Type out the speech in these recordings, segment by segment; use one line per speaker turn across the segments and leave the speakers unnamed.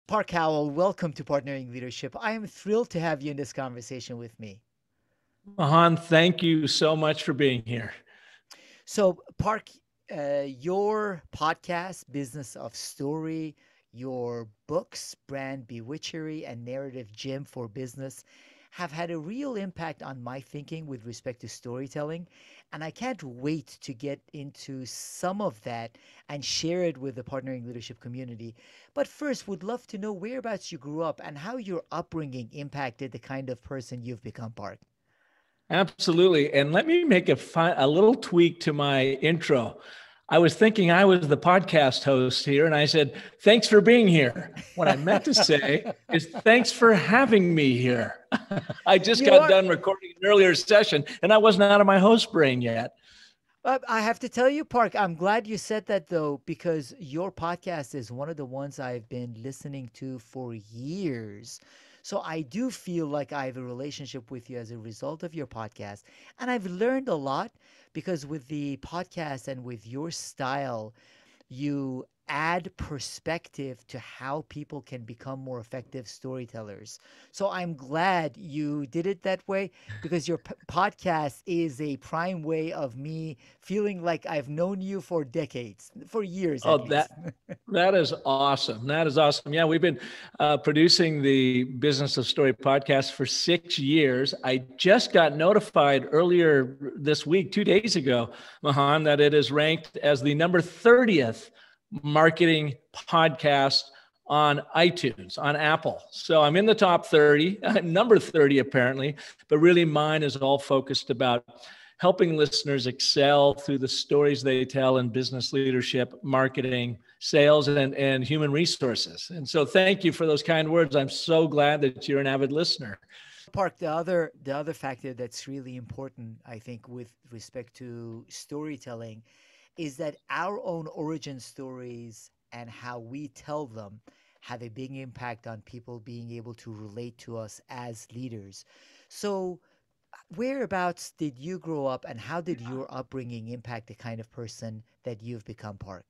Park Howell, welcome to Partnering Leadership. I am thrilled to have you in this conversation with me.
Mahan, thank you so much for being here.
So, Park, your podcast, Business of Story, your books, Brand Bewitchery and Narrative Gym for Business, have had a real impact on my thinking with respect to storytelling. And I can't wait to get into some of that and share it with the Partnering Leadership community. But first, would love to know whereabouts you grew up and how your upbringing impacted the kind of person you've become, Park.
Absolutely. And let me make a little tweak to my intro. I was thinking I was the podcast host here, and I said, thanks for being here. What I meant to say is thanks for having me here. I just
You
got
are.
done recording an earlier session, and I wasn't out of my host brain yet.
I have to tell you, Park, I'm glad you said that though, because your podcast is one of the ones I've been listening to for years. So I do feel like I have a relationship with you as a result of your podcast. And I've learned a lot because with the podcast and with your style, you add perspective to how people can become more effective storytellers. So I'm glad you did it that way because your podcast is a prime way of me feeling like I've known you for decades, for years at
Oh,
least.
that is awesome. That is awesome. Yeah, we've been producing the Business of Story podcast for 6 years. I just got notified earlier this week, 2 days ago, Mahan, that it is ranked as the number 30th marketing podcast on iTunes, on Apple. So I'm in the top 30, number 30 apparently, but really mine is all focused about helping listeners excel through the stories they tell in business leadership, marketing, sales, and human resources. And so thank you for those kind words. I'm so glad that you're an avid listener.
Park, the other factor that's really important, I think, with respect to storytelling is that our own origin stories and how we tell them have a big impact on people being able to relate to us as leaders. So, whereabouts did you grow up and how did your upbringing impact the kind of person that you've become, Park?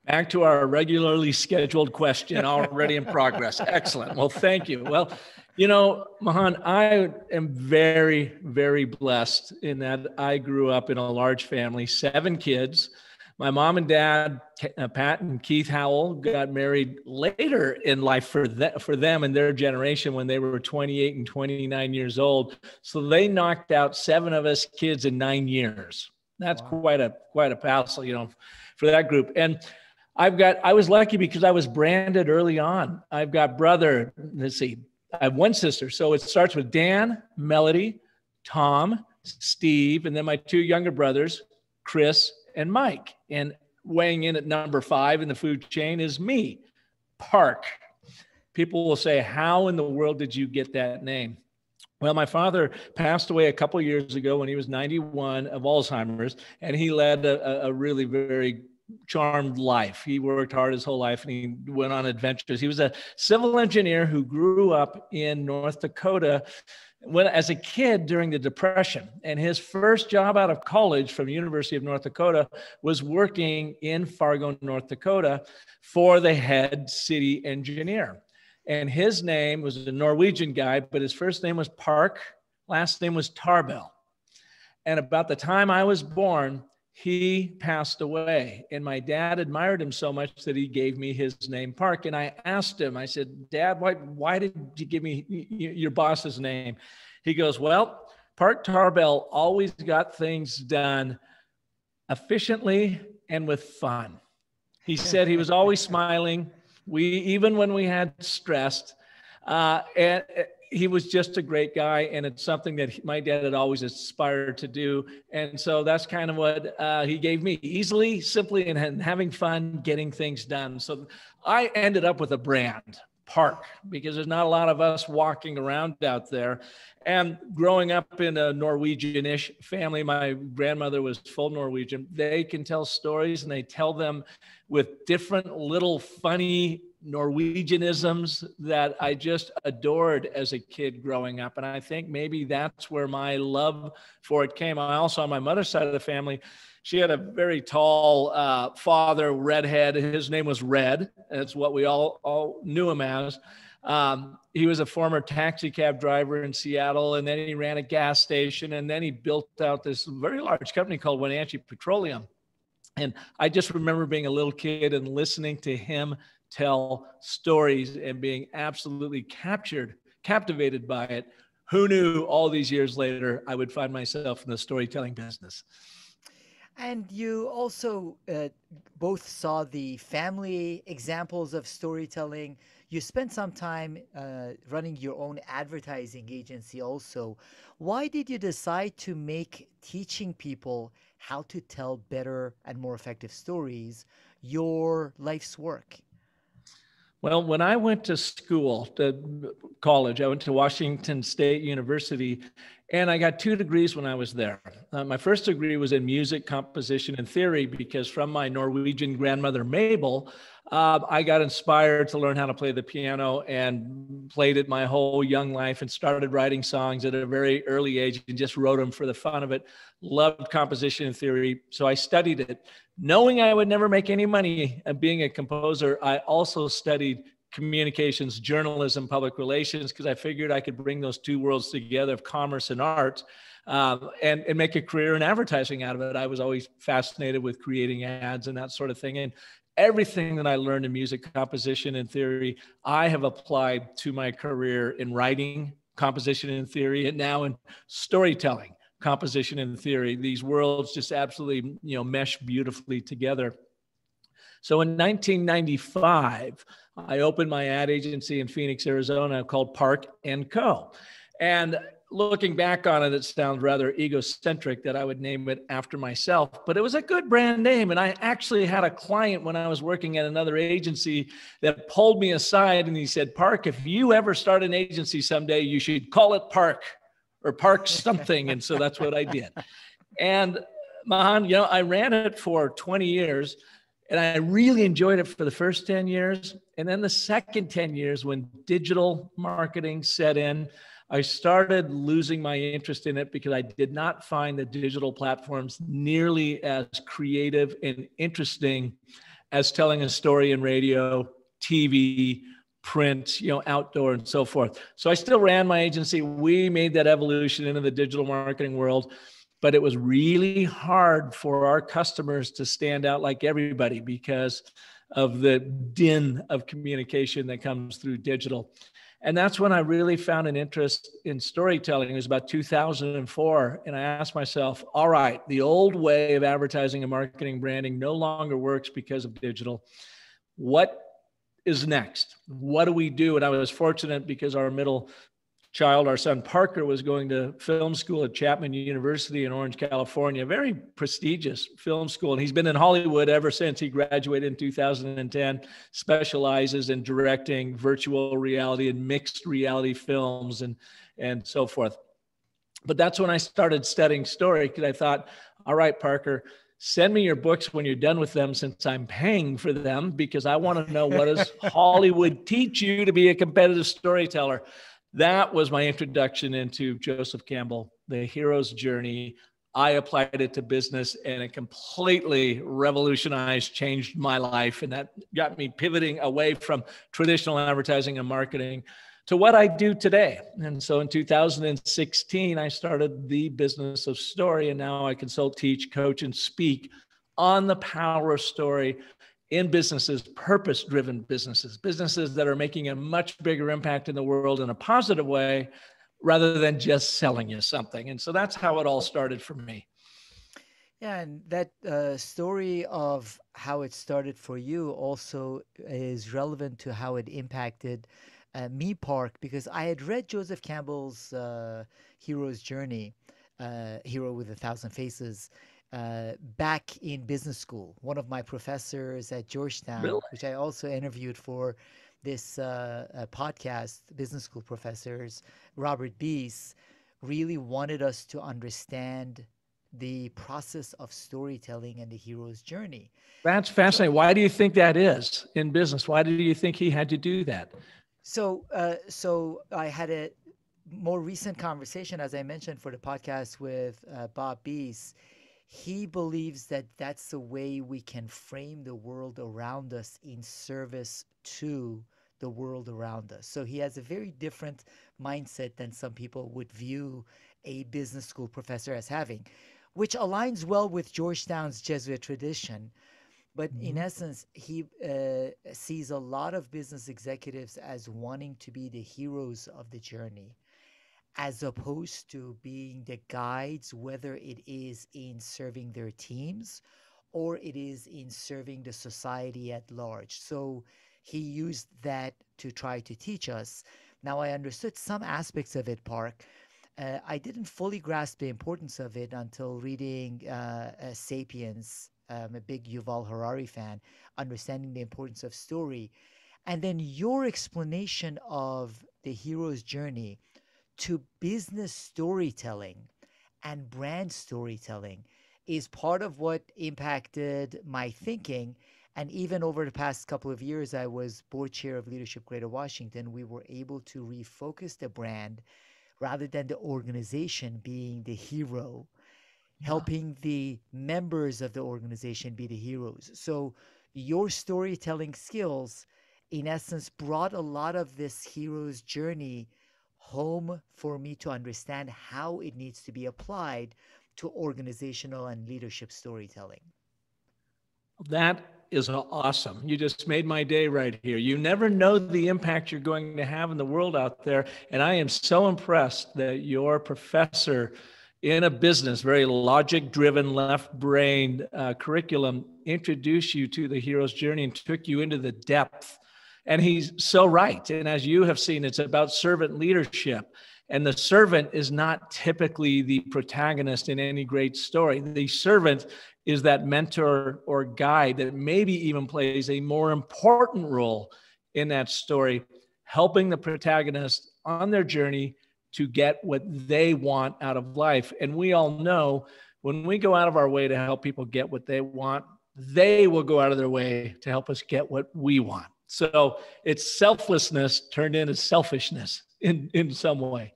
Back to our regularly scheduled question, already in progress. Excellent. Well, thank you. Well, Mahan, I am very, very blessed in that I grew up in a large family, 7 kids. My mom and dad, Pat and Keith Howell, got married later in life for them and their generation when they were 28 and 29 years old. So they knocked out 7 of us kids in 9 years. That's
Wow.
quite a passel, for that group. And I was lucky because I was branded early on. I've got I have one sister. So it starts with Dan, Melody, Tom, Steve, and then my 2 younger brothers, Chris and Mike. And weighing in at number 5 in the food chain is me, Park. People will say, how in the world did you get that name? Well, my father passed away a couple of years ago when he was 91 of Alzheimer's, and he led a really very charmed life. He worked hard his whole life and he went on adventures. He was a civil engineer who grew up in North Dakota as a kid during the Depression. And his first job out of college from the University of North Dakota was working in Fargo, North Dakota for the head city engineer. And his name was a Norwegian guy, but his first name was Park, last name was Tarbell. And about the time I was born, he passed away. And my dad admired him so much that he gave me his name, Park. And I asked him, I said, Dad, why did you give me your boss's name? He goes, well, Park Tarbell always got things done efficiently and with fun. He said he was always smiling. Even when we had stressed, and he was just a great guy, and it's something that my dad had always aspired to do. And so that's kind of what he gave me, easily, simply, and having fun getting things done. So I ended up with a brand, Park, because there's not a lot of us walking around out there. And growing up in a Norwegian-ish family, my grandmother was full Norwegian. They can tell stories, and they tell them with different little funny Norwegianisms that I just adored as a kid growing up. And I think maybe that's where my love for it came. I also, on my mother's side of the family, she had a very tall father, redhead. His name was Red. That's what we all knew him as. He was a former taxi cab driver in Seattle, and then he ran a gas station, and then he built out this very large company called Wenatchee Petroleum. And I just remember being a little kid and listening to him tell stories and being absolutely captivated by it. Who knew all these years later I would find myself in the storytelling business?
And you also both saw the family examples of storytelling. You spent some time running your own advertising agency also. Why did you decide to make teaching people how to tell better and more effective stories your life's work?
Well, when I went to school, to college, I went to Washington State University, and I got 2 degrees when I was there. My first degree was in music composition and theory, because from my Norwegian grandmother, Mabel, I got inspired to learn how to play the piano and played it my whole young life and started writing songs at a very early age and just wrote them for the fun of it. Loved composition and theory, so I studied it. Knowing I would never make any money being a composer, I also studied communications, journalism, public relations, because I figured I could bring those two worlds together of commerce and art and make a career in advertising out of it. I was always fascinated with creating ads and that sort of thing. And everything that I learned in music composition and theory, I have applied to my career in writing, composition and theory, and now in storytelling, composition and theory. These worlds just absolutely, mesh beautifully together. So in 1995, I opened my ad agency in Phoenix, Arizona called Park & Co. And looking back on it, it sounds rather egocentric that I would name it after myself, but it was a good brand name. And I actually had a client when I was working at another agency that pulled me aside and he said, "Park, if you ever start an agency someday, you should call it Park or Park something." And so that's what I did. And Mahan, I ran it for 20 years. And I really enjoyed it for the first 10 years. And then the second 10 years, when digital marketing set in, I started losing my interest in it because I did not find the digital platforms nearly as creative and interesting as telling a story in radio, TV, print, outdoor, and so forth. So I still ran my agency. We made that evolution into the digital marketing world. But it was really hard for our customers to stand out like everybody because of the din of communication that comes through digital. And that's when I really found an interest in storytelling. It was about 2004. And I asked myself, all right, the old way of advertising and marketing branding no longer works because of digital. What is next? What do we do? And I was fortunate because our middle child, our son Parker, was going to film school at Chapman University in Orange, California, a very prestigious film school. And he's been in Hollywood ever since he graduated in 2010, specializes in directing virtual reality and mixed reality films and so forth. But that's when I started studying story, because I thought, all right, Parker, send me your books when you're done with them, since I'm paying for them, because I want to know, what does Hollywood teach you to be a competitive storyteller? That was my introduction into Joseph Campbell, The Hero's Journey. I applied it to business and it completely revolutionized, changed my life. And that got me pivoting away from traditional advertising and marketing to what I do today. And so in 2016, I started the business of story. And now I consult, teach, coach, and speak on the power of story in businesses, purpose-driven businesses, businesses that are making a much bigger impact in the world in a positive way, rather than just selling you something. And so that's how it all started for me.
Yeah, and that story of how it started for you also is relevant to how it impacted me, Park, because I had read Joseph Campbell's Hero's Journey, Hero with a Thousand Faces, back in business school. One of my professors at
Really?
Georgetown, which I also interviewed for this podcast, business school professors, Robert Beese, really wanted us to understand the process of storytelling and the hero's journey.
That's
So,
fascinating. Why do you think that is in business? Why do you think he had to do that?
so I had a more recent conversation, as I mentioned, for the podcast with Bob Bees. He believes that that's the way we can frame the world around us in service to the world around us. So he has a very different mindset than some people would view a business school professor as having, which aligns well with Georgetown's Jesuit tradition. But in
Mhm.
essence, he sees a lot of business executives as wanting to be the heroes of the journey, as opposed to being the guides, whether it is in serving their teams or it is in serving the society at large. So he used that to try to teach us. Now, I understood some aspects of it, Park. I didn't fully grasp the importance of it until reading Sapiens. I'm a big Yuval Harari fan, understanding the importance of story. And then your explanation of the hero's journey to business storytelling and brand storytelling is part of what impacted my thinking. And even over the past couple of years, I was board chair of Leadership Greater Washington. We were able to refocus the brand rather than the organization being the hero,
Yeah.
helping the members of the organization be the heroes. So your storytelling skills, in essence, brought a lot of this hero's journey home for me to understand how it needs to be applied to organizational and leadership storytelling.
That is awesome. You just made my day right here. You never know the impact you're going to have in the world out there. And I am so impressed that your professor in a business, very logic driven, left brain curriculum introduced you to the hero's journey and took you into the depth. And he's so right. And as you have seen, it's about servant leadership. And the servant is not typically the protagonist in any great story. The servant is that mentor or guide that maybe even plays a more important role in that story, helping the protagonist on their journey to get what they want out of life. And we all know when we go out of our way to help people get what they want, they will go out of their way to help us get what we want. So it's selflessness turned into selfishness in some way.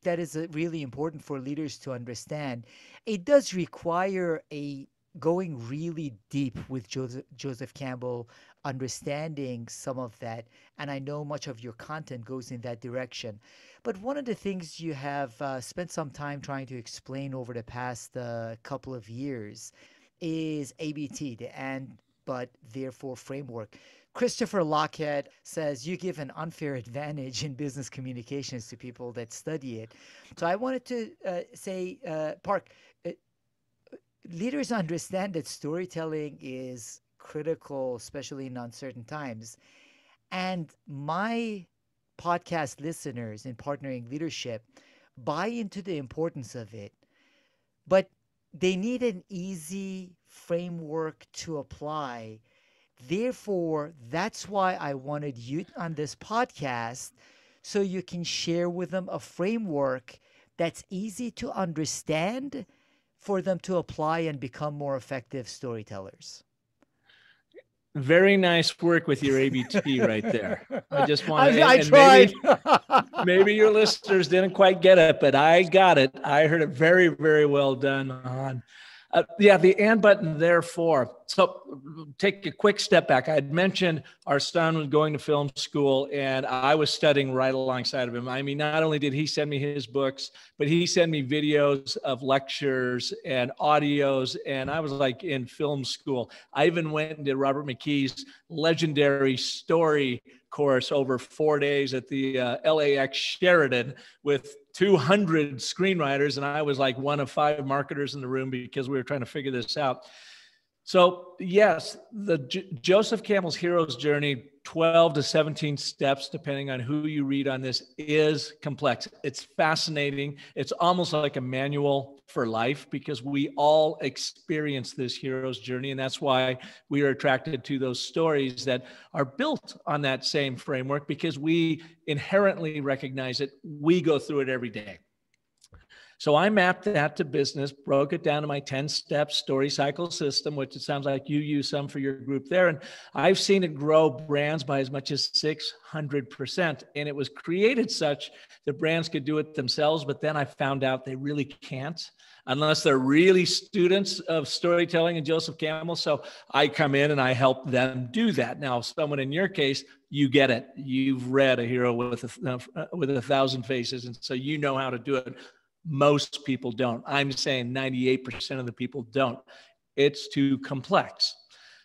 That is really important for leaders to understand. It does require a going really deep with Joseph Campbell, understanding some of that. And I know much of your content goes in that direction. But one of the things you have spent some time trying to explain over the past couple of years is ABT, the and but therefore framework. Christopher Lockhead says you give an unfair advantage in business communications to people that study it. So I wanted to say, Park, uh, leaders understand that storytelling is critical, especially in uncertain times. And my podcast listeners in partnering leadership buy into the importance of it, but they need an easy framework to apply. Therefore, that's why I wanted you on this podcast so you can share with them a framework that's easy to understand for them to apply and become more effective storytellers.
Very nice work with your ABT right there. I just want to,
I
and
tried.
maybe your listeners didn't quite get it, but I got it. I heard it very, very well done, Mahan. Yeah, the and button, therefore. So take a quick step back. I had mentioned our son was going to film school and I was studying right alongside of him. I mean, not only did he send me his books, but he sent me videos of lectures and audios. And I was like in film school. I even went and did Robert McKee's legendary story course over 4 days at the LAX Sheraton with 200 screenwriters. And I was like one of 5 marketers in the room because we were trying to figure this out. So yes, the Joseph Campbell's Hero's Journey, 12 to 17 steps, depending on who you read on this, is complex. It's fascinating. It's almost like a manual for life because we all experience this hero's journey. And that's why we are attracted to those stories that are built on that same framework because we inherently recognize it. We go through it every day. So I mapped that to business, broke it down to my 10-step story cycle system, which it sounds like you use some for your group there. And I've seen it grow brands by as much as 600%. And it was created such that brands could do it themselves. But then I found out they really can't unless they're really students of storytelling and Joseph Campbell. So I come in and I help them do that. Now, someone in your case, you get it. You've read A Hero with a Thousand Faces. And so you know how to do it. Most people don't. I'm saying 98% of the people don't. It's too complex.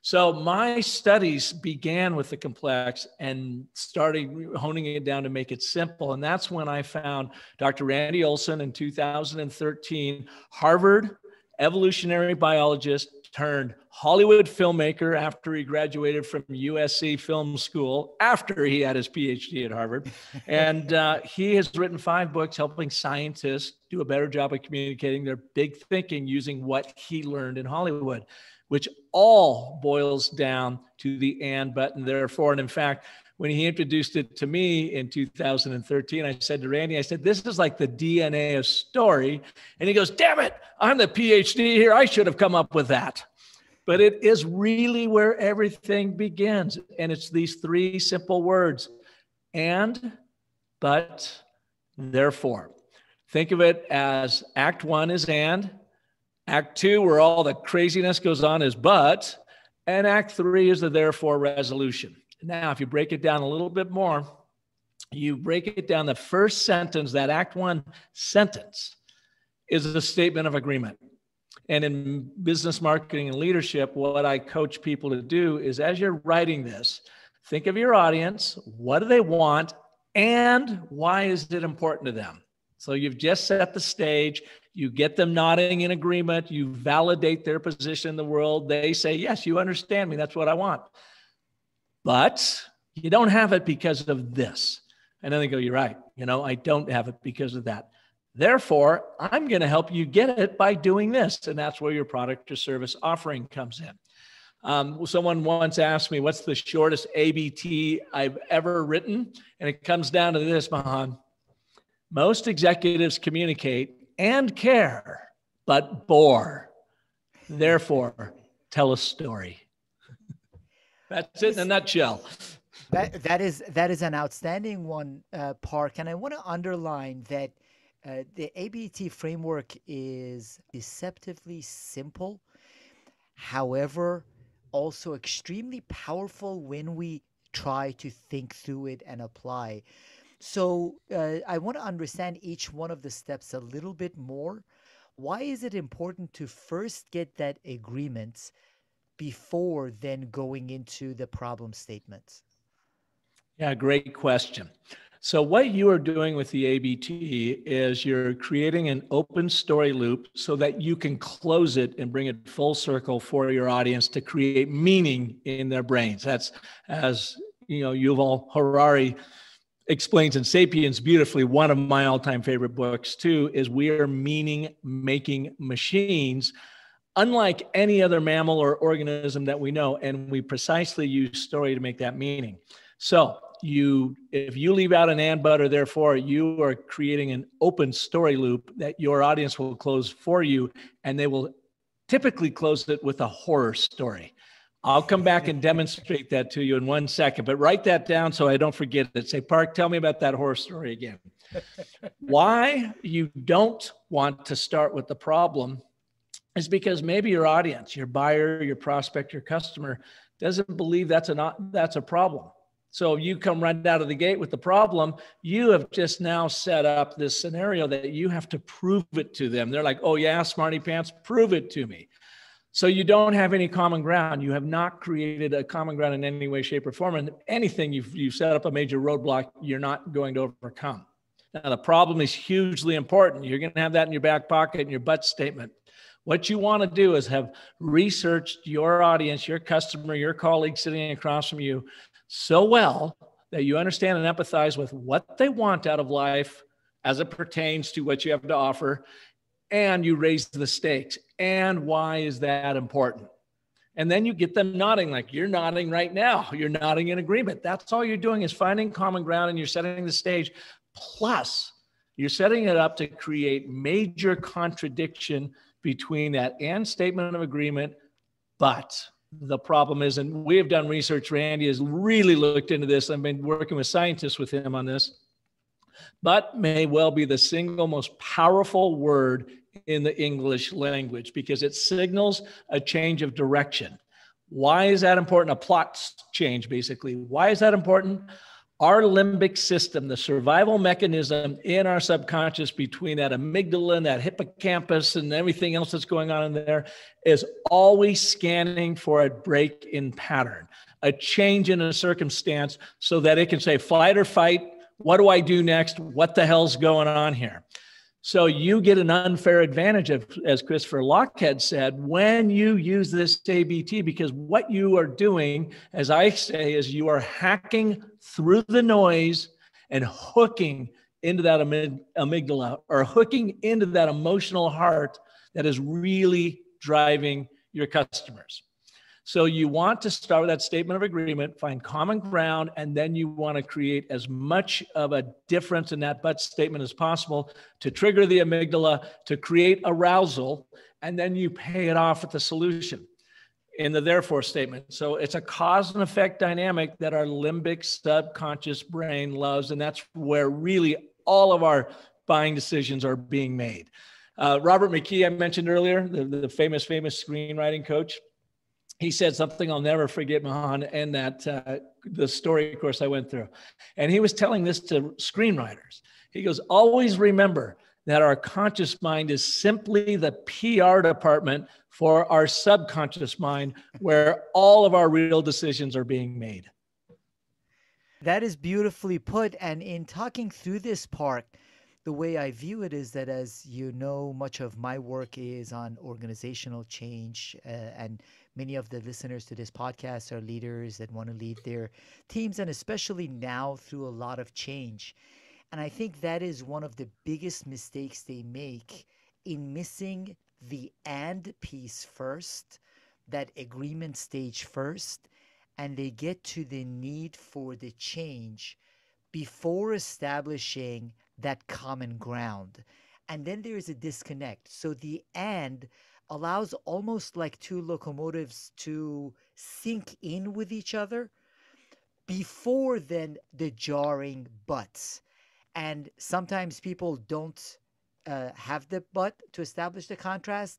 So my studies began with the complex and started honing it down to make it simple. And that's when I found Dr. Randy Olson in 2013, Harvard evolutionary biologist turned Hollywood filmmaker after he graduated from USC Film School, after he had his PhD at Harvard. And he has written 5 books helping scientists do a better job of communicating their big thinking using what he learned in Hollywood, which all boils down to the and, but, and therefore. And in fact, when he introduced it to me in 2013, I said to Randy, I said, this is like the DNA of story. And he goes, damn it, I'm the PhD here. I should have come up with that. But it is really where everything begins. And it's these 3 simple words, and, but, therefore. Think of it as Act 1 is and, Act 2, where all the craziness goes on, is but, and Act 3 is the therefore resolution. Now, if you break it down a little bit more, you break it down, the first sentence, that Act 1 sentence, is a statement of agreement. And in business marketing and leadership, what I coach people to do is, as you're writing this, think of your audience, what do they want, and why is it important to them? So you've just set the stage, you get them nodding in agreement, you validate their position in the world, they say, yes, you understand me, that's what I want. But you don't have it because of this. And then they go, you're right. I don't have it because of that. Therefore, I'm going to help you get it by doing this. And that's where your product or service offering comes in. Someone once asked me, what's the shortest ABT I've ever written? And it comes down to this, Mahan. Most executives communicate and care, but bore. Therefore, tell a story. That's it in a nutshell.
That is an outstanding one, Park. And I want to underline that the ABT framework is deceptively simple, however, also extremely powerful when we try to think through it and apply. So I want to understand each one of the steps a little bit more. Why is it important to first get that agreement before then going into the problem statements?
Yeah, great question. So what you are doing with the ABT is you're creating an open story loop so that you can close it and bring it full circle for your audience to create meaning in their brains. That's, as Yuval Harari explains in Sapiens beautifully, one of my all-time favorite books too, is we are meaning-making machines, unlike any other mammal or organism that we know, and we precisely use story to make that meaning. So if you leave out an and, but, or therefore, you are creating an open story loop that your audience will close for you, and they will typically close it with a horror story. I'll come back and demonstrate that to you in 1 second, but write that down so I don't forget it. Say, Park, tell me about that horror story again. Why you don't want to start with the problem is because maybe your audience, your buyer, your prospect, your customer doesn't believe that's a problem. So you come right out of the gate with the problem, you have just now set up this scenario that you have to prove it to them. They're like, oh yeah, smarty pants, prove it to me. So you don't have any common ground. You have not created a common ground in any way, shape, or form. And anything you've set up a major roadblock, you're not going to overcome. Now, the problem is hugely important. You're going to have that in your back pocket in your but statement. What you want to do is have researched your audience, your customer, your colleague sitting across from you so well that you understand and empathize with what they want out of life as it pertains to what you have to offer, and you raise the stakes. And why is that important? And then you get them nodding like you're nodding right now. You're nodding in agreement. That's all you're doing is finding common ground, and you're setting the stage. Plus, You're setting it up to create major contradiction between that and statement of agreement. But the problem is, and we have done research, Randy has really looked into this. I've been working with scientists with him on this. But may well be the single most powerful word in the English language because it signals a change of direction. Why is that important? A plot change, basically. Why is that important? Our limbic system, the survival mechanism in our subconscious between that amygdala and that hippocampus and everything else that's going on in there, is always scanning for a break in pattern, a change in a circumstance so that it can say flight or fight. What do I do next? What the hell's going on here? So you get an unfair advantage of, as Christopher Lochhead said, when you use this ABT, because what you are doing, as I say, is you are hacking through the noise and hooking into that amygdala or hooking into that emotional heart that is really driving your customers. So you want to start with that statement of agreement, find common ground, and then you want to create as much of a difference in that but statement as possible to trigger the amygdala, to create arousal, and then you pay it off with the solution in the therefore statement. So it's a cause and effect dynamic that our limbic subconscious brain loves, and that's where really all of our buying decisions are being made. Robert McKee, I mentioned earlier, the famous screenwriting coach, he said something I'll never forget, Mahan, and that the story course I went through. And he was telling this to screenwriters. He goes, always remember that our conscious mind is simply the PR department for our subconscious mind, where all of our real decisions are being made.
That is beautifully put. And in talking through this part, the way I view it is that, as you know, much of my work is on organizational change, and many of the listeners to this podcast are leaders that want to lead their teams, and especially now through a lot of change. And I think that is one of the biggest mistakes they make in missing the and piece first, that agreement stage first, and they get to the need for the change before establishing that common ground. And then there is a disconnect. So the and allows almost like two locomotives to sink in with each other before then the jarring butts. And sometimes people don't have the but to establish the contrast.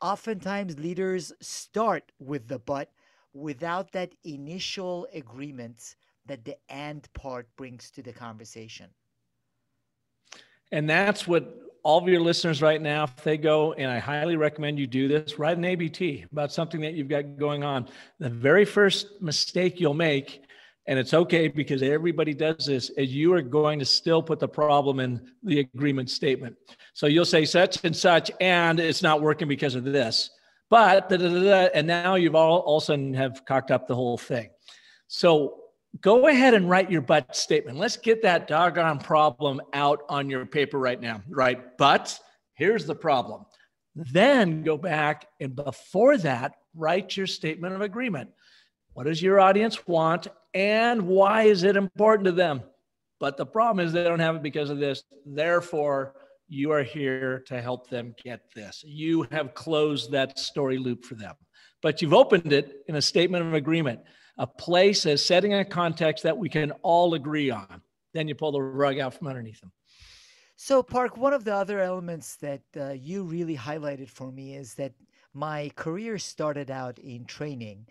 Oftentimes leaders start with the but without that initial agreement that the and part brings to the conversation.
And that's what all of your listeners right now, if they go, and I highly recommend you do this, write an ABT about something that you've got going on. The very first mistake you'll make, and it's okay because everybody does this, is you are going to still put the problem in the agreement statement. So you'll say such and such, and it's not working because of this. But, and now you've all of a sudden have cocked up the whole thing. So go ahead and write your but statement. Let's get that doggone problem out on your paper right now, right? But here's the problem. Then go back and before that, write your statement of agreement. What does your audience want and why is it important to them? But the problem is they don't have it because of this. Therefore, you are here to help them get this. You have closed that story loop for them, but you've opened it in a statement of agreement. A place as setting a context that we can all agree on. Then you pull the rug out from underneath them.
So, Park, one of the other elements that you really highlighted for me is that my career started out in training.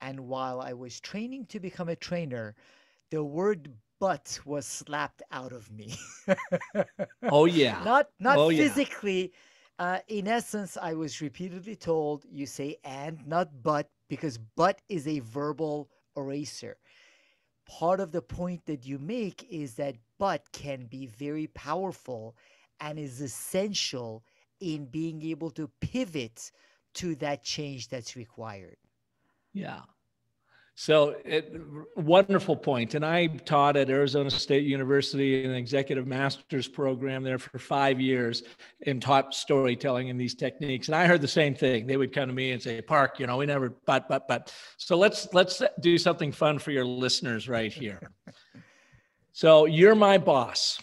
And while I was training to become a trainer, the word but was slapped out of me.
Oh, yeah.
Not physically. Yeah. In essence, I was repeatedly told, you say and, not but, because but is a verbal eraser. Part of the point that you make is that but can be very powerful and is essential in being able to pivot to that change that's required.
Yeah. So wonderful point. And I taught at Arizona State University in an executive master's program there for 5 years and taught storytelling and these techniques. And I heard the same thing. They would come to me and say, Park, we never, but. So let's do something fun for your listeners right here. So you're my boss.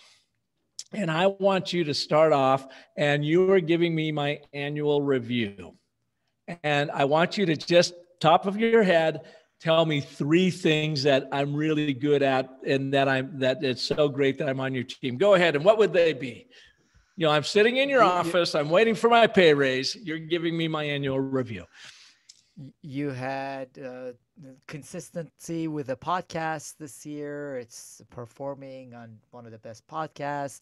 And I want you to start off, and you are giving me my annual review. And I want you to just top of your head, tell me 3 things that I'm really good at and that it's so great that I'm on your team. Go ahead. And what would they be? I'm sitting in your office. I'm waiting for my pay raise. You're giving me my annual review.
You had consistency with the podcast this year. It's performing on one of the best podcasts,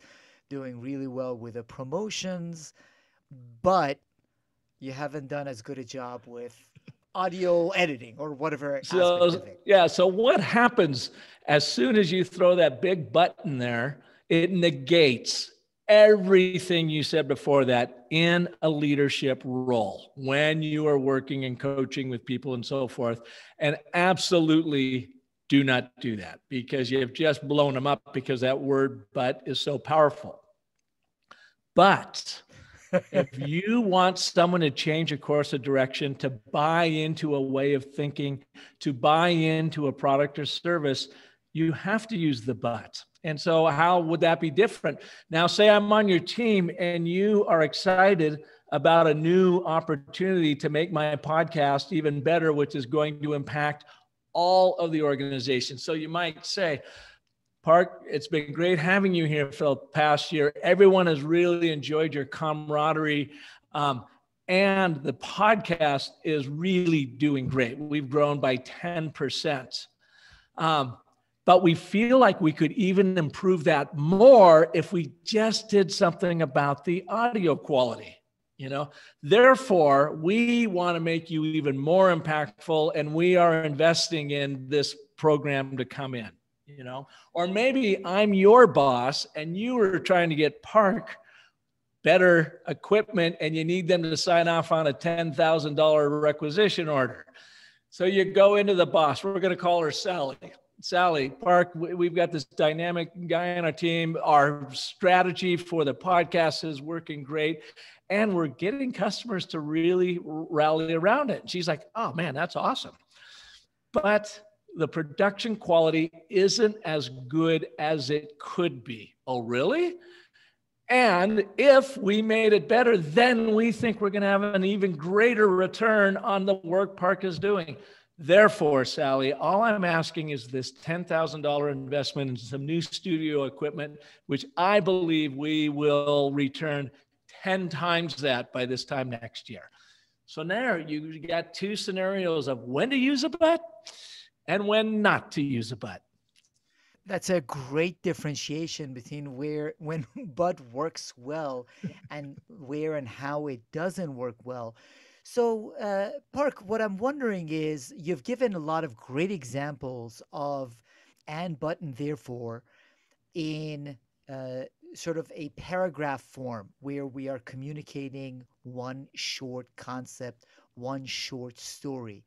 doing really well with the promotions, but you haven't done as good a job with audio editing or whatever aspect of it.
Yeah. So what happens as soon as you throw that big button there? It negates everything you said before that in a leadership role when you are working and coaching with people and so forth. And absolutely do not do that, because you've just blown them up, because that word "but" is so powerful. But if you want someone to change a course of direction, to buy into a way of thinking, to buy into a product or service, you have to use the "but." And so how would that be different? Now, say I'm on your team and you are excited about a new opportunity to make my podcast even better, which is going to impact all of the organization. So you might say, Park, it's been great having you here for the past year. Everyone has really enjoyed your camaraderie. And the podcast is really doing great. We've grown by 10%. But we feel like we could even improve that more if we just did something about the audio quality. Therefore, we want to make you even more impactful, and we are investing in this program to come in. Or maybe I'm your boss and you are trying to get Park better equipment and you need them to sign off on a $10,000 requisition order. So you go into the boss. We're going to call her Sally. Sally, Park, we've got this dynamic guy on our team. Our strategy for the podcast is working great, and we're getting customers to really rally around it. And she's like, oh man, that's awesome. But the production quality isn't as good as it could be. Oh, really? And if we made it better, then we think we're going to have an even greater return on the work Park is doing. Therefore, Sally, all I'm asking is this $10,000 investment in some new studio equipment, which I believe we will return 10 times that by this time next year. So now you got 2 scenarios of when to use a "but" and when not to use a "but."
That's a great differentiation between when "but" works well and where and how it doesn't work well. So, Park, what I'm wondering is, you've given a lot of great examples of "and," "but," and "therefore" in sort of a paragraph form where we are communicating one short concept, one short story.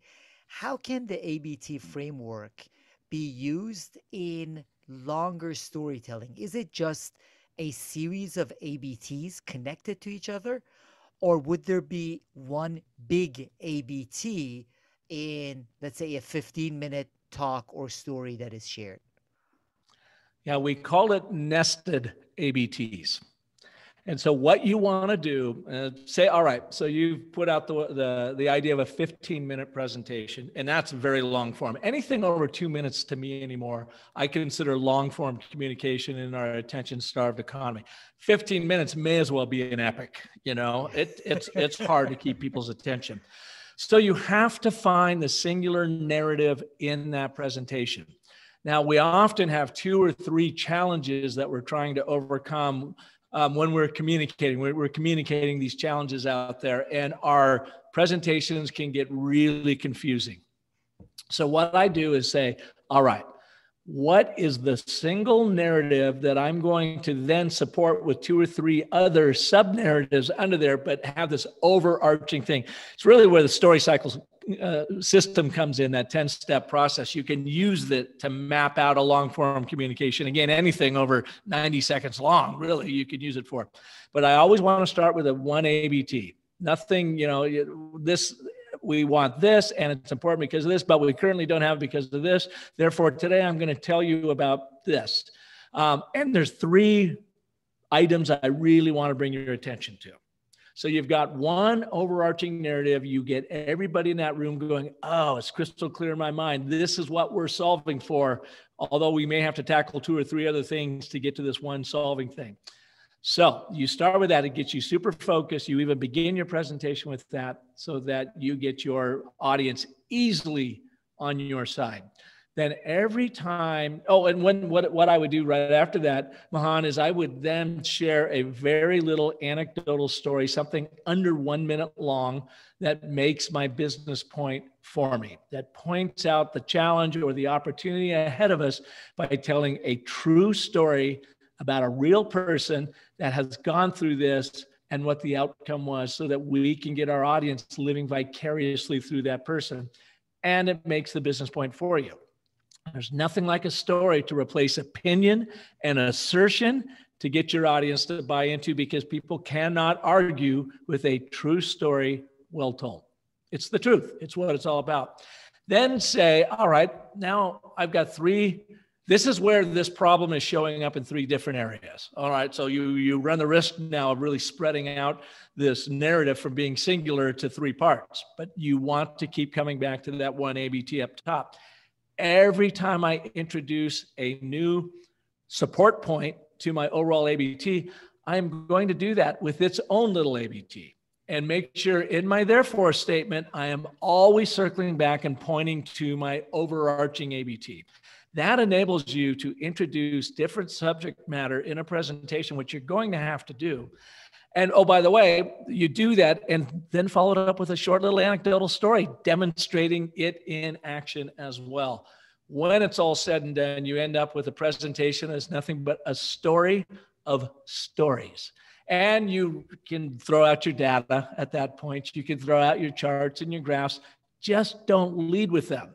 How can the ABT framework be used in longer storytelling? Is it just a series of ABTs connected to each other? Or would there be one big ABT in, let's say, a 15-minute talk or story that is shared?
Yeah, we call it nested ABTs. And so what you want to do, say, all right, so you've put out the idea of a 15-minute presentation, and that's very long form. Anything over 2 minutes to me anymore, I consider long form communication in our attention-starved economy. 15 minutes may as well be an epic, it's hard to keep people's attention. So you have to find the singular narrative in that presentation. Now, we often have 2 or 3 challenges that we're trying to overcome when we're communicating. We're communicating these challenges out there, and our presentations can get really confusing. So what I do is say, all right, what is the single narrative that I'm going to then support with 2 or 3 other sub-narratives under there, but have this overarching thing? It's really where the story cycles system comes in, that 10-step process. You can use it to map out a long-form communication. Again, anything over 90 seconds long, really, you can use it for. But I always want to start with a 1 ABT. Nothing, this, we want this, and it's important because of this, but we currently don't have it because of this. Therefore, today I'm going to tell you about this. And there's 3 items I really want to bring your attention to. So you've got one overarching narrative. You get everybody in that room going, oh, it's crystal clear in my mind. This is what we're solving for, although we may have to tackle 2 or 3 other things to get to this one solving thing. So you start with that. It gets you super focused. You even begin your presentation with that so that you get your audience easily on your side. Then every time, what I would do right after that, Mahan, is I would then share a very little anecdotal story, something under 1 minute long, that makes my business point for me, that points out the challenge or the opportunity ahead of us by telling a true story about a real person that has gone through this and what the outcome was, so that we can get our audience living vicariously through that person. And it makes the business point for you. There's nothing like a story to replace opinion and assertion to get your audience to buy into, because people cannot argue with a true story well told. It's the truth. It's what it's all about. Then say, all right, now I've got 3. This is where this problem is showing up in 3 different areas. All right, so you run the risk now of really spreading out this narrative from being singular to 3 parts, but you want to keep coming back to that one ABT up top. Every time I introduce a new support point to my overall ABT, I'm going to do that with its own little ABT and make sure in my therefore statement, I am always circling back and pointing to my overarching ABT. That enables you to introduce different subject matter in a presentation, which you're going to have to do. And oh, by the way, you do that and then follow it up with a short little anecdotal story demonstrating it in action as well. When it's all said and done, you end up with a presentation that's nothing but a story of stories. And you can throw out your data at that point. You can throw out your charts and your graphs. Just don't lead with them.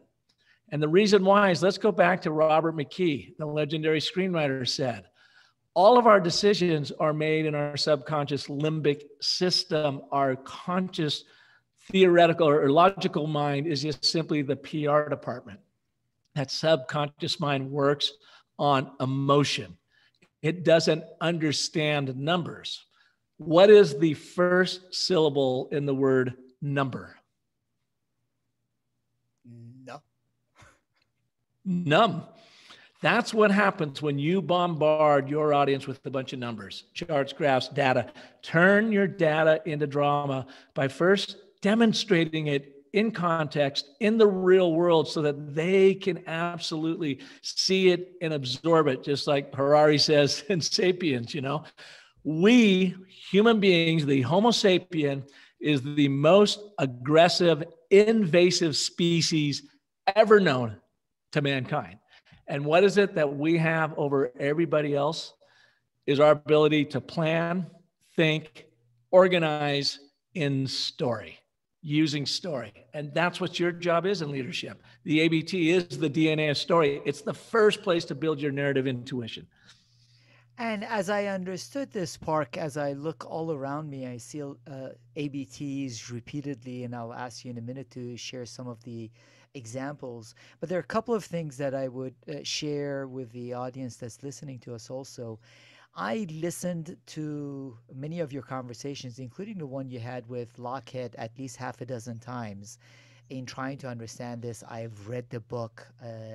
And the reason why is, let's go back to Robert McKee, the legendary screenwriter, said, all of our decisions are made in our subconscious limbic system. Our conscious, theoretical, or logical mind is just simply the PR department. That subconscious mind works on emotion. It doesn't understand numbers. What is the first syllable in the word number?
No.
Numb. That's what happens when you bombard your audience with a bunch of numbers, charts, graphs, data. Turn your data into drama by first demonstrating it in context, in the real world, so that they can absolutely see it and absorb it, just like Harari says in Sapiens, We, human beings, the Homo sapien, is the most aggressive, invasive species ever known to mankind. And what is it that we have over everybody else? Is our ability to plan, think, organize in story, using story. And that's what your job is in leadership. The ABT is the DNA of story. It's the first place to build your narrative intuition.
And as I understood this, Park, as I look all around me, I see ABTs repeatedly, and I'll ask you in a minute to share some of the examples. But there are a couple of things that I would share with the audience that's listening to us also. I listened to many of your conversations, including the one you had with Lockheed, at least half a dozen times in trying to understand this. I've read the book.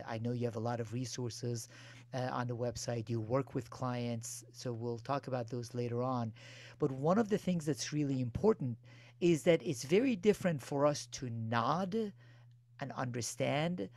I know you have a lot of resources on the website. You work with clients, so we'll talk about those later on. But one of the things that's really important is that it's very different for us to nod and understand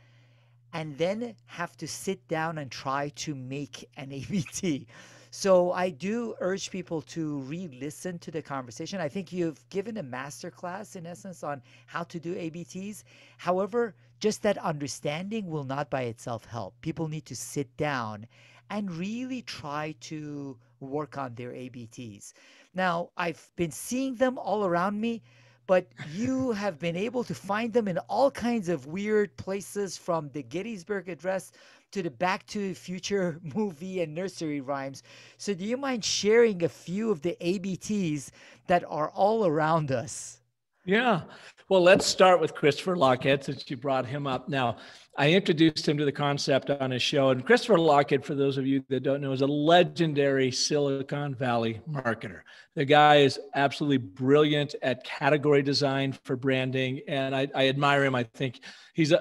and then have to sit down and try to make an ABT. So I do urge people to re-listen to the conversation. I think you've given a masterclass in essence on how to do ABTs. However, just that understanding will not by itself help. People need to sit down and really try to work on their ABTs. Now, I've been seeing them all around me, but you have been able to find them in all kinds of weird places, from the Gettysburg Address to the Back to the Future movie and nursery rhymes. So do you mind sharing a few of the ABTs that are all around us?
Yeah. Well, let's start with Christopher Lockhead since you brought him up. Now, I introduced him to the concept on his show. And Christopher Lockhead, for those of you that don't know, is a legendary Silicon Valley marketer. The guy is absolutely brilliant at category design for branding. And I admire him. I think he's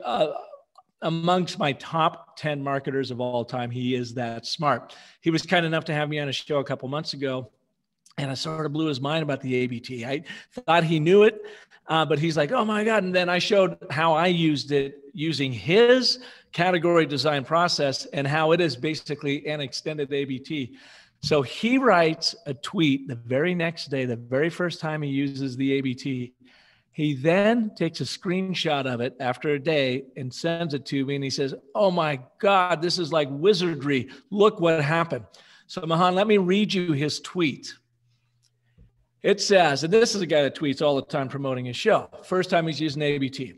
amongst my top 10 marketers of all time. He is that smart. He was kind enough to have me on a show a couple months ago. And I sort of blew his mind about the ABT. I thought he knew it, but he's like, oh my God. And then I showed how I used it using his category design process and how it is basically an extended ABT. So he writes a tweet the very next day, the very first time he uses the ABT. He then takes a screenshot of it after a day and sends it to me. And he says, oh my God, this is like wizardry. Look what happened. So Mahan, let me read you his tweet. It says, and this is a guy that tweets all the time promoting his show. First time he's using ABT.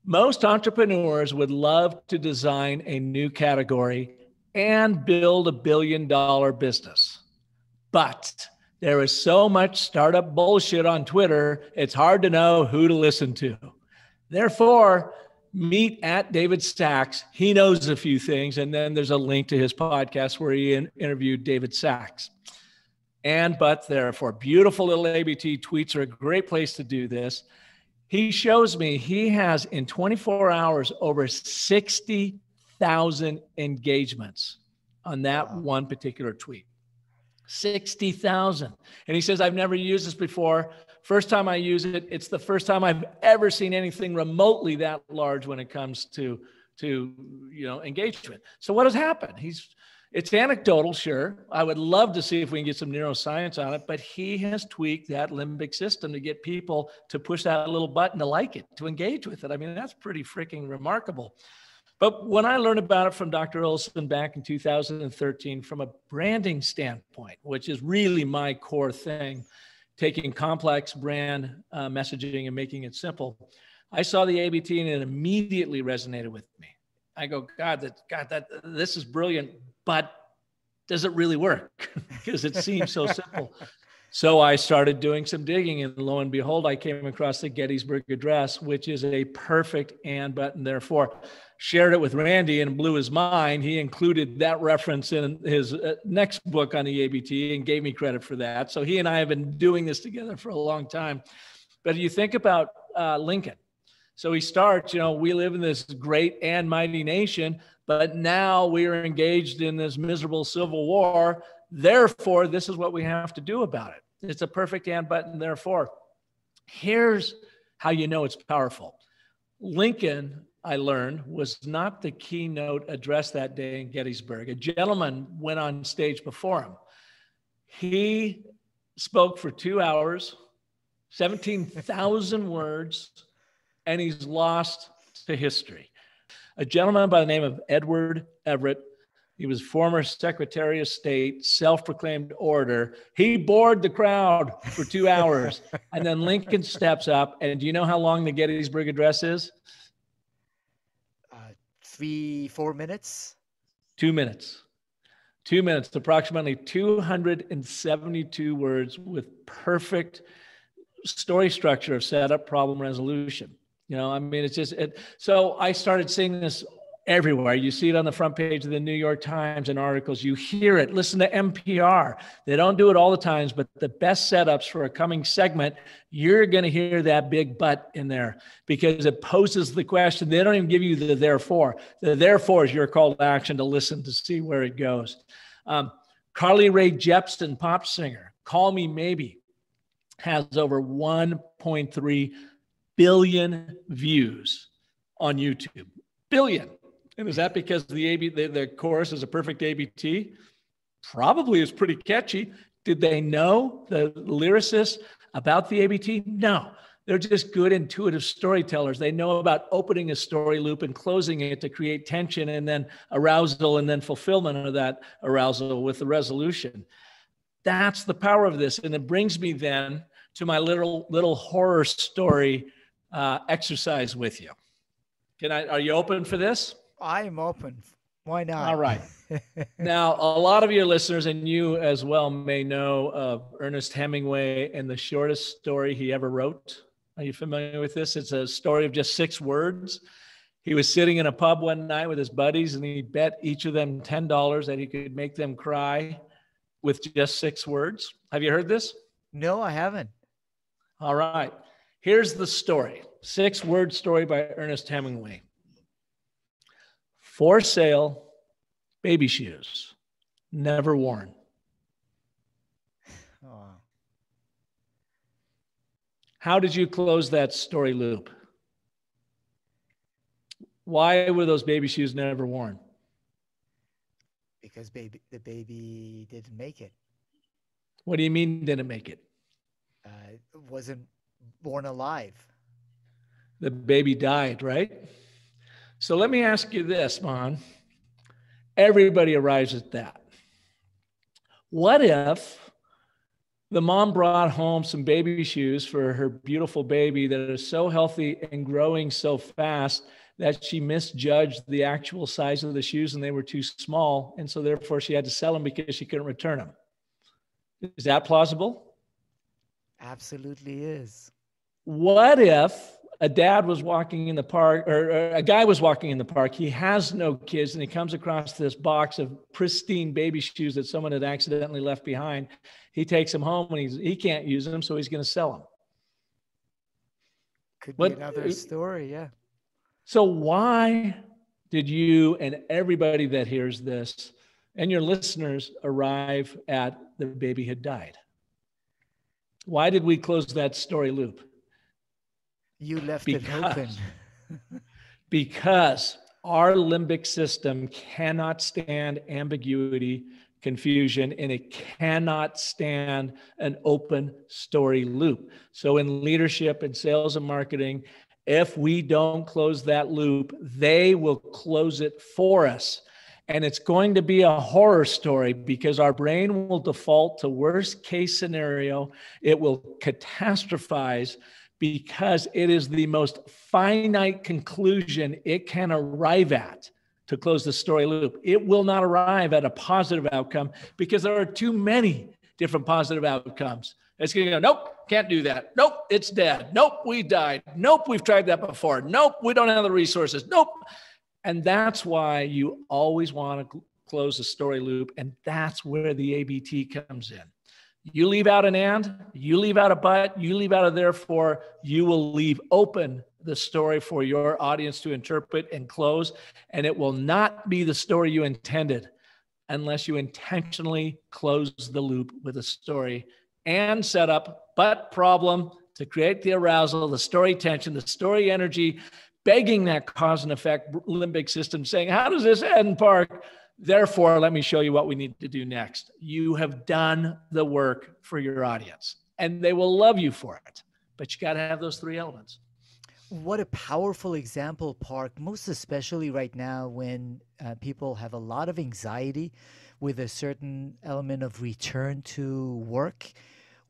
Most entrepreneurs would love to design a new category and build $1 billion business. But there is so much startup bullshit on Twitter, it's hard to know who to listen to. Therefore, meet at David Sachs. He knows a few things. And then there's a link to his podcast where he interviewed David Sachs. But therefore, beautiful little ABT tweets are a great place to do this. He shows me he has in 24 hours over 60,000 engagements on that one particular tweet. 60,000. And he says, I've never used this before. First time I use it, it's the first time I've ever seen anything remotely that large when it comes to engagement. So what has happened? It's anecdotal, sure. I would love to see if we can get some neuroscience on it, but he has tweaked that limbic system to get people to push that little button to like it, to engage with it. I mean, that's pretty freaking remarkable. But when I learned about it from Dr. Olson back in 2013, from a branding standpoint, which is really my core thing, taking complex brand messaging and making it simple, I saw the ABT and it immediately resonated with me. I go, this is brilliant, but does it really work? Because it seems so simple. So I started doing some digging, and lo and behold, I came across the Gettysburg Address, which is a perfect and button. Therefore, shared it with Randy and blew his mind. He included that reference in his next book on the ABT and gave me credit for that. So he and I have been doing this together for a long time. But you think about Lincoln. So he starts, we live in this great and mighty nation, but now we are engaged in this miserable civil war. Therefore, this is what we have to do about it. It's a perfect and button. Therefore, here's how you know it's powerful. Lincoln, I learned, was not the keynote address that day in Gettysburg. A gentleman went on stage before him. He spoke for 2 hours, 17,000 words, and he's lost to history. A gentleman by the name of Edward Everett. He was former Secretary of State, self-proclaimed orator. He bored the crowd for 2 hours. And then Lincoln steps up. And do you know how long the Gettysburg Address is?
3-4 minutes?
2 minutes. 2 minutes, approximately 272 words with perfect story structure of setup, problem, resolution. It's just, so I started seeing this everywhere. You see it on the front page of the New York Times and articles. You hear it. Listen to NPR. They don't do it all the times, but the best setups for a coming segment, you're going to hear that big but in there because it poses the question. They don't even give you the therefore. The therefore is your call to action to listen to see where it goes. Carly Rae Jepsen, pop singer, Call Me Maybe, has over 1.3 billion views on YouTube. Billion. And is that because the chorus is a perfect ABT? Probably is pretty catchy. Did they know, the lyricists, about the ABT? No. They're just good intuitive storytellers. They know about opening a story loop and closing it to create tension and then arousal and then fulfillment of that arousal with the resolution. That's the power of this. And it brings me then to my little horror story exercise with you. Are you open for this?
I am open. Why not?
All right. Now, a lot of your listeners and you as well may know of Ernest Hemingway and the shortest story he ever wrote. Are you familiar with this? It's a story of just 6 words. He was sitting in a pub one night with his buddies, and he bet each of them $10 that he could make them cry with just 6 words. Have you heard this?
No, I haven't.
All right. Here's the story. 6-word story by Ernest Hemingway. For sale, baby shoes, never worn.
Oh.
How did you close that story loop? Why were those baby shoes never worn?
Because the baby didn't make it.
What do you mean didn't make it?
Wasn't born alive.
The baby died, right? So let me ask you this, Mahan. Everybody arrives at that. What if the mom brought home some baby shoes for her beautiful baby that is so healthy and growing so fast that she misjudged the actual size of the shoes and they were too small, and so therefore she had to sell them because she couldn't return them? Is that plausible?
Absolutely is.
What if a dad was walking in the park, or a guy was walking in the park, he has no kids, and he comes across this box of pristine baby shoes that someone had accidentally left behind. He takes them home and he can't use them, so he's going to sell them.
Could be another story, yeah.
So why did you and everybody that hears this and your listeners arrive at the baby had died? Why did we close that story loop?
You left it open.
Because our limbic system cannot stand ambiguity, confusion, and it cannot stand an open story loop. So in leadership and sales and marketing, if we don't close that loop, they will close it for us. And it's going to be a horror story because our brain will default to worst case scenario. It will catastrophize because it is the most finite conclusion it can arrive at to close the story loop. It will not arrive at a positive outcome because there are too many different positive outcomes. It's going to go, nope, can't do that. Nope, it's dead. Nope, we died. Nope, we've tried that before. Nope, we don't have the resources. Nope. And that's why you always want to close the story loop. And that's where the ABT comes in. You leave out an and, you leave out a but, you leave out a therefore, you will leave open the story for your audience to interpret and close. And it will not be the story you intended unless you intentionally close the loop with a story and set up but problem to create the arousal, the story tension, the story energy, begging that cause and effect limbic system, saying, how does this end, Park? Therefore, let me show you what we need to do next. You have done the work for your audience, and they will love you for it. But you got to have those 3 elements.
What a powerful example, Park, most especially right now when people have a lot of anxiety with a certain element of return to work.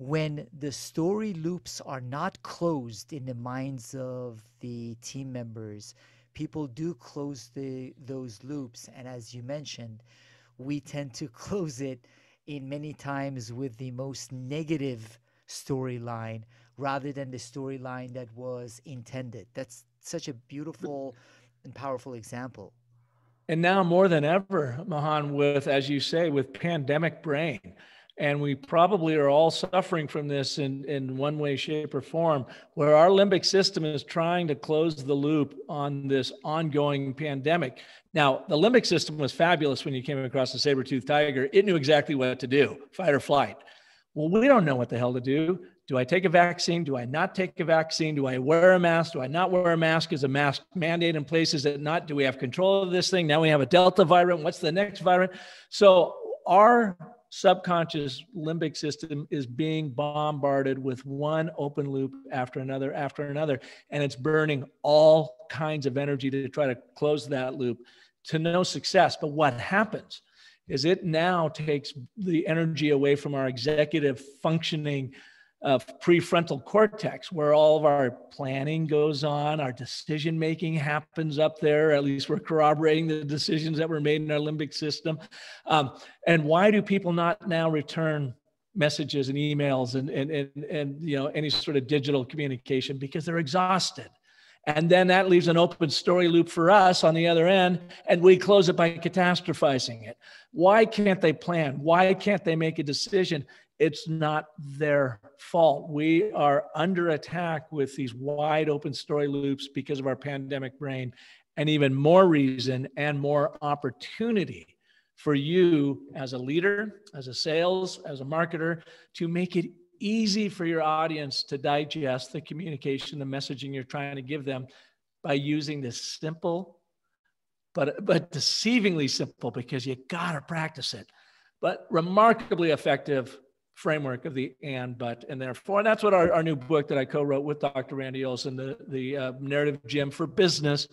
When the story loops are not closed in the minds of the team members, people do close those loops. And as you mentioned, we tend to close it in many times with the most negative storyline rather than the storyline that was intended. That's such a beautiful and powerful example.
And now more than ever, Mahan, with, as you say, with pandemic brain, and we probably are all suffering from this in one way, shape, or form, where our limbic system is trying to close the loop on this ongoing pandemic. Now, the limbic system was fabulous when you came across a saber-toothed tiger. It knew exactly what to do, fight or flight. Well, we don't know what the hell to do. Do I take a vaccine? Do I not take a vaccine? Do I wear a mask? Do I not wear a mask? Is a mask mandate in place? Is it not? Do we have control of this thing? Now we have a Delta variant. What's the next variant? So our subconscious limbic system is being bombarded with one open loop after another, and it's burning all kinds of energy to try to close that loop to no success. But what happens is it now takes the energy away from our executive functioning prefrontal cortex, where all of our planning goes on, our decision-making happens up there. At least we're corroborating the decisions that were made in our limbic system. And why do people not now return messages and emails and you know, any sort of digital communication because they're exhausted. And then that leaves an open story loop for us on the other end, and we close it by catastrophizing it. Why can't they plan? Why can't they make a decision? It's not their fault. We are under attack with these wide open story loops because of our pandemic brain, and even more reason and more opportunity for you as a leader, as a sales, as a marketer, to make it easy for your audience to digest the communication, the messaging you're trying to give them by using this simple, but deceivingly simple, because you gotta practice it, but remarkably effective framework of the and, but, and therefore. And that's what our new book that I co-wrote with Dr. Randy Olson, the Narrative Gym for Business,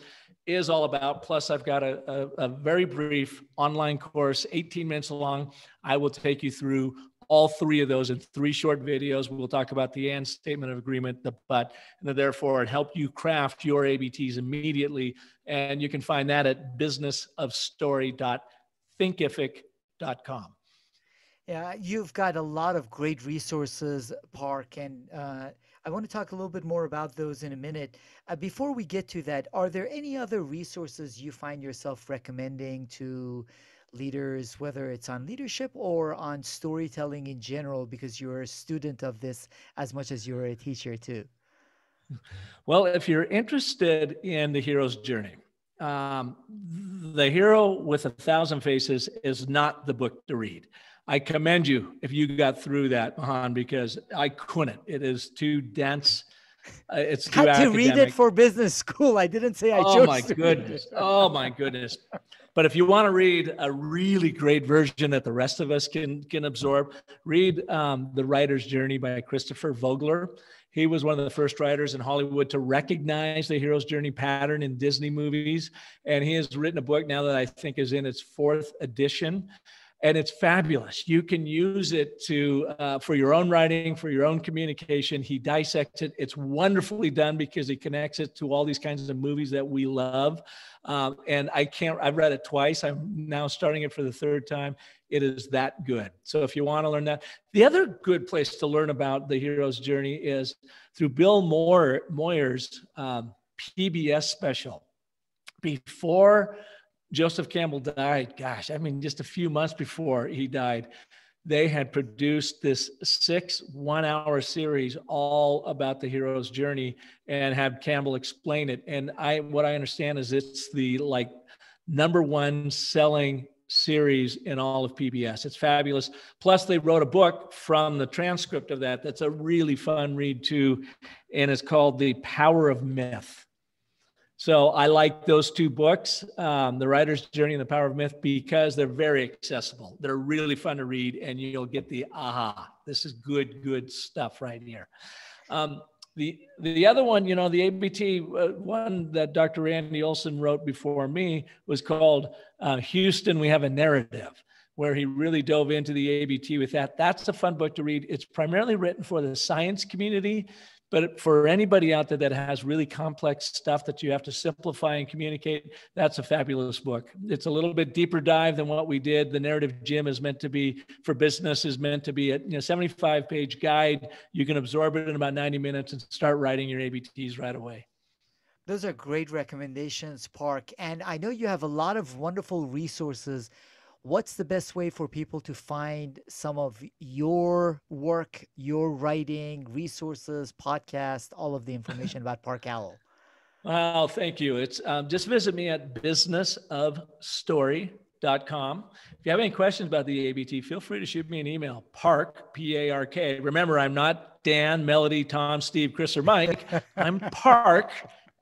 is all about. Plus, I've got a very brief online course, 18 minutes long. I will take you through all three of those in 3 short videos. We'll talk about the and, statement of agreement, the but, and the therefore, and help you craft your ABTs immediately. And you can find that at businessofstory.thinkific.com.
Yeah, you've got a lot of great resources, Park, and I want to talk a little bit more about those in a minute. Before we get to that, are there any other resources you find yourself recommending to leaders, whether it's on leadership or on storytelling in general, because you're a student of this as much as you're a teacher too?
Well, if you're interested in the hero's journey, The Hero with 1,000 Faces is not the book to read. I commend you if you got through that, Mahan, because I couldn't. It is too dense. It's too
Had to
academic.
read it for business school. I didn't say I chose.
Oh my goodness. Oh my goodness. But if you want to read a really great version that the rest of us can absorb, read The Writer's Journey by Christopher Vogler. He was one of the first writers in Hollywood to recognize the hero's journey pattern in Disney movies. And he has written a book now that I think is in its 4th edition. And it's fabulous. You can use it for your own writing, for your own communication. He dissects it. It's wonderfully done because he connects it to all these kinds of movies that we love. And I've read it twice. I'm now starting it for the 3rd time. It is that good. So if you want to learn that. The other good place to learn about the hero's journey is through Bill Moyer's PBS special. Before Joseph Campbell died, gosh, I mean, just a few months before he died, they had produced this 6 one-hour series all about the hero's journey and had Campbell explain it. And what I understand is it's the #1 selling series in all of PBS. It's fabulous. Plus, they wrote a book from the transcript of that. That's a really fun read too, and it's called The Power of Myth. So I like those 2 books, The Writer's Journey and The Power of Myth, because they're very accessible. They're really fun to read, and you'll get the aha. This is good stuff right here. The other one, the ABT one that Dr. Randy Olson wrote before me was called Houston, We Have a Narrative, where he really dove into the ABT with that. That's a fun book to read. It's primarily written for the science community, but for anybody out there that has really complex stuff that you have to simplify and communicate, that's a fabulous book. It's a little bit deeper dive than what we did. The Narrative Gym is meant to be for business, is meant to be a 75-page guide. You can absorb it in about 90 minutes and start writing your ABTs right away.
Those are great recommendations, Park. And I know you have a lot of wonderful resources. What's the best way for people to find some of your work, your writing, resources, podcast, all of the information about Park Howell?
Well, thank you. It's just visit me at businessofstory.com. If you have any questions about the ABT, feel free to shoot me an email, Park, P-A-R-K. Remember, I'm not Dan, Melody, Tom, Steve, Chris, or Mike. I'm Park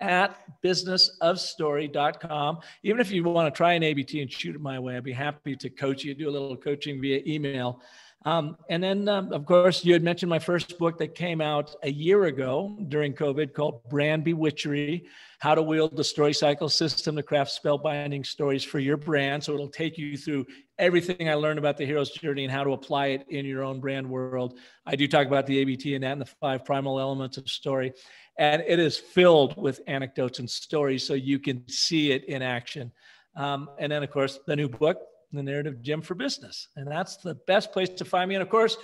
at businessofstory.com. Even if you want to try an ABT and shoot it my way, I'd be happy to coach you, do a little coaching via email. And then, of course, you had mentioned my first book that came out a year ago during COVID called Brand Bewitchery, How to Wield the Story Cycle System to Craft Spellbinding Stories for Your Brand. So it'll take you through everything I learned about the hero's journey and how to apply it in your own brand world. I do talk about the ABT and that and the 5 primal elements of story. And it is filled with anecdotes and stories so you can see it in action. And then, of course, the new book, The Narrative Gym for Business. And that's the best place to find me. And of course,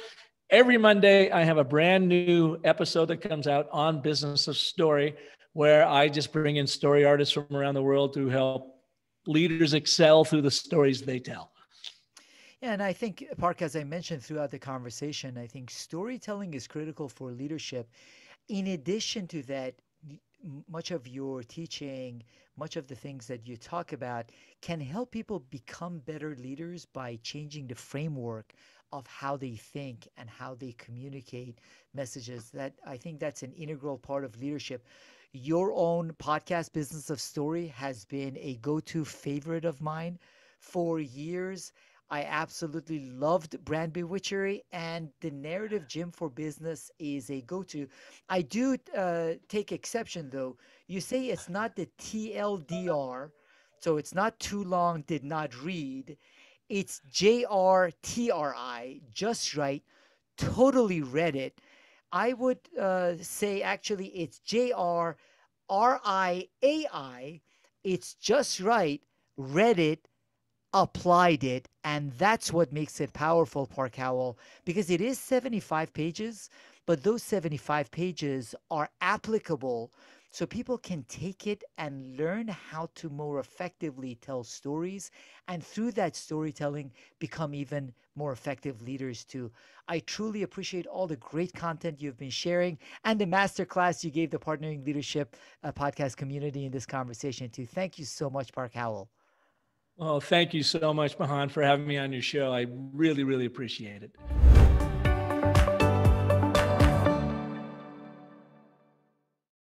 Every Monday, I have a brand new episode that comes out on Business of Story, where I just bring in story artists from around the world to help leaders excel through the stories they tell.
Yeah, and I think, Park, as I mentioned throughout the conversation, I think storytelling is critical for leadership. In addition to that, much of your teaching, much of the things that you talk about can help people become better leaders by changing the framework of how they think and how they communicate messages. That I think that's an integral part of leadership. Your own podcast, Business of Story, has been a go-to favorite of mine for years. I absolutely loved Brand Bewitchery, and the narrative Gym for Business is a go-to. I do take exception though. You say it's not the TLDR, so it's not too long, did not read. It's JRTRI, just right, totally read it. I would say actually it's JRRIAI, it's just right, read it, applied it, and that's what makes it powerful, Park Howell, because it is 75 pages, but those 75 pages are applicable so people can take it and learn how to more effectively tell stories, and through that storytelling become even more effective leaders too. I truly appreciate all the great content you've been sharing and the masterclass you gave the Partnering Leadership podcast community in this conversation too. Thank you so much, Park Howell.
Well, thank you so much, Mahan, for having me on your show. I really, really appreciate it.